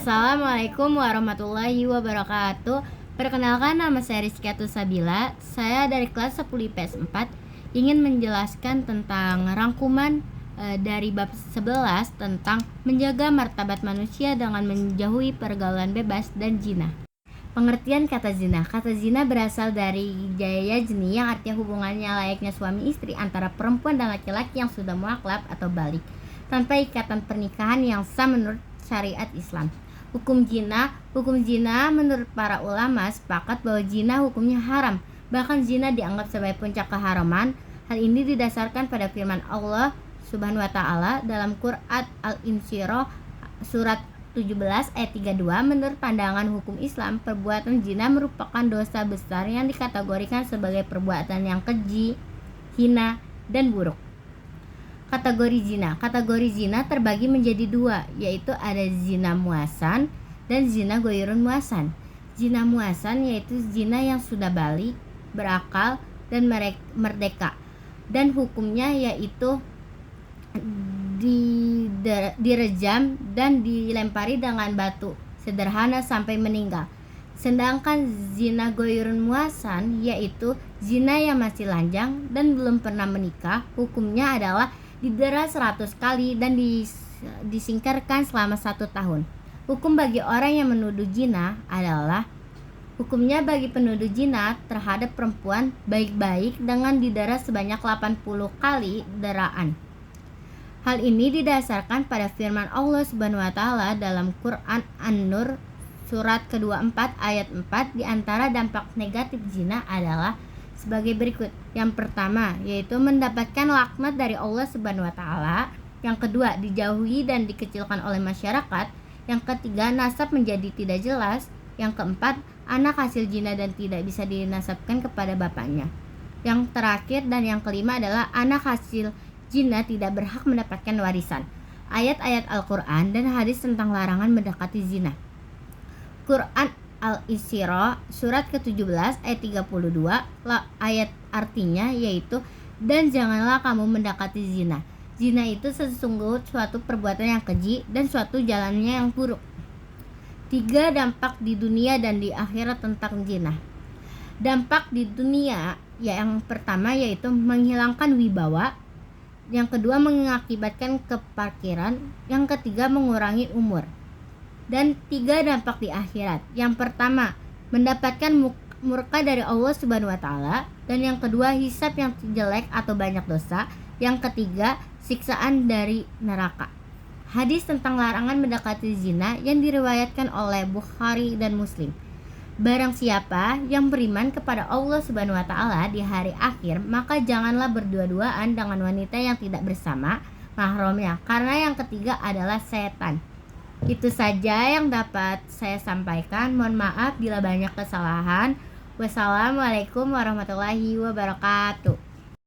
Assalamualaikum warahmatullahi wabarakatuh. Perkenalkan, nama saya Rizkiatul Sabila. Saya dari kelas 10 IPS 4 ingin menjelaskan tentang rangkuman dari bab 11 tentang menjaga martabat manusia dengan menjauhi pergaulan bebas dan zina. Pengertian kata zina. Kata zina berasal dari jaya jeni yang artinya hubungannya layaknya suami istri antara perempuan dan laki-laki yang sudah muaklab atau balik tanpa ikatan pernikahan yang sah menurut syariat Islam. Hukum zina menurut para ulama sepakat bahwa zina hukumnya haram. Bahkan zina dianggap sebagai puncak keharaman. Hal ini didasarkan pada firman Allah Subhanahu wa taala dalam Quran Al-Insyirah surat 17 ayat 32. Menurut pandangan hukum Islam, perbuatan zina merupakan dosa besar yang dikategorikan sebagai perbuatan yang keji, hina, dan buruk. Kategori zina terbagi menjadi dua, yaitu ada zina muasan dan zina goirun muasan. Zina muasan yaitu zina yang sudah balik, berakal, dan merdeka, dan hukumnya yaitu direjam dan dilempari dengan batu sederhana sampai meninggal. Sedangkan zina goirun muasan yaitu zina yang masih lanjang dan belum pernah menikah, hukumnya adalah didera 100 kali dan disingkirkan selama 1 tahun. Hukum bagi orang yang menuduh zina adalah hukumnya bagi penuduh zina terhadap perempuan baik-baik dengan didera sebanyak 80 kali deraan. Hal ini didasarkan pada firman Allah Subhanahu wa taala dalam Quran An-Nur surat ke-24 ayat 4. Di antara dampak negatif zina adalah sebagai berikut. Yang pertama yaitu mendapatkan laknat dari Allah Subhanahu wa taala. Yang kedua, dijauhi dan dikecilkan oleh masyarakat. Yang ketiga, nasab menjadi tidak jelas. Yang keempat, anak hasil zina dan tidak bisa dinasabkan kepada bapaknya. Yang terakhir dan yang kelima adalah anak hasil zina tidak berhak mendapatkan warisan. Ayat-ayat Al-Quran dan hadis tentang larangan mendekati zina. Quran Al-Isra surat ke-17 ayat 32 ayat artinya yaitu, dan janganlah kamu mendekati zina. Zina itu sesungguhnya suatu perbuatan yang keji dan suatu jalannya yang buruk. 3 dampak di dunia dan di akhirat tentang zina. Dampak di dunia yang pertama yaitu menghilangkan wibawa. Yang kedua, mengakibatkan keparkiran. Yang ketiga, mengurangi umur. Dan 3 dampak di akhirat. Yang pertama, mendapatkan murka dari Allah Subhanahu wa taala, dan yang kedua, hisab yang jelek atau banyak dosa. Yang ketiga, siksaan dari neraka. Hadis tentang larangan mendekati zina yang diriwayatkan oleh Bukhari dan Muslim. Barang siapa yang beriman kepada Allah Subhanahu wa taala di hari akhir, maka janganlah berdua-duaan dengan wanita yang tidak bersama mahramnya, karena yang ketiga adalah setan. Itu saja yang dapat saya sampaikan. Mohon maaf bila banyak kesalahan. Wassalamualaikum warahmatullahi wabarakatuh.